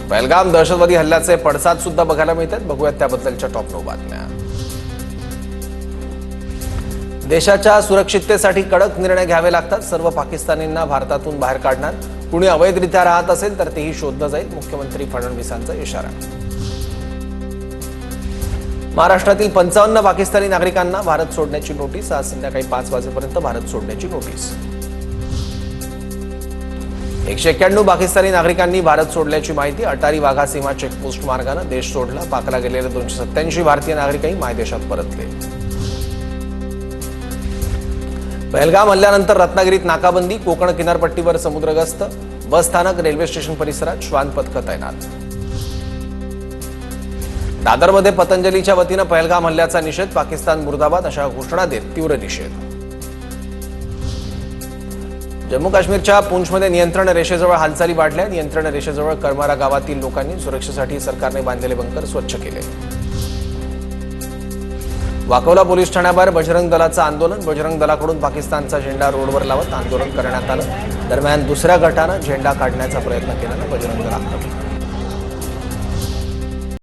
पहलगाम दहशतवादी हल्ल्याचे पडसाद सुद्धा बघायला मिळतात. बघूयात त्याबद्दलच्या टॉप 9 बातम्या. देशाच्या सुरक्षिततेसाठी कडक निर्णय घ्यावे लागतात. सर्व पाकिस्तानींना भारतातून बाहेर काढणार. कुणी अवैधरित्या राहत असेल तर तेही शोधलं जाईल. मुख्यमंत्री फडणवीसांचा इशारा. महाराष्ट्रातील 55 पाकिस्तानी नागरिकांना भारत सोडण्याची नोटीस. आज संध्याकाळी 5 वाजेपर्यंत भारत सोडण्याची नोटीस. 191 पाकिस्तानी नागरिकांनी भारत सोडल्याची माहिती. अटारी वाघा सीमा चेकपोस्ट मार्गाने देश सोडला. पाकला गेलेले 287 भारतीय नागरिकही मायदेशात परतले. पहलगाम हल्ल्यानंतर रत्नागिरीत नाकाबंदी. कोकण किनारपट्टीवर समुद्रगस्त. बस स्थानक, रेल्वे स्टेशन परिसरात श्वान पथकं तैनात. दादरमध्ये पतंजलीच्या वतीनं पहलगाम हल्ल्याचा निषेध. पाकिस्तान मुर्दाबाद अशा घोषणा देत तीव्र निषेध. जम्मू काश्मीरच्या पूंछमध्ये नियंत्रण रेषेजवळ हालचाली वाढल्या. नियंत्रण रेषेजवळ करमारा गावातील लोकांनी सुरक्षेसाठी सरकारने बांधलेले बंकर स्वच्छ केले. वाकोला पोलीस ठाण्याबाहेर बजरंग दलाचं आंदोलन. बजरंग दलाकडून पाकिस्तानचा झेंडा रोडवर लावत आंदोलन करण्यात आलं. दरम्यान दुसऱ्या गटानं झेंडा काढण्याचा प्रयत्न केल्यानं बजरंग दल आक्रमक.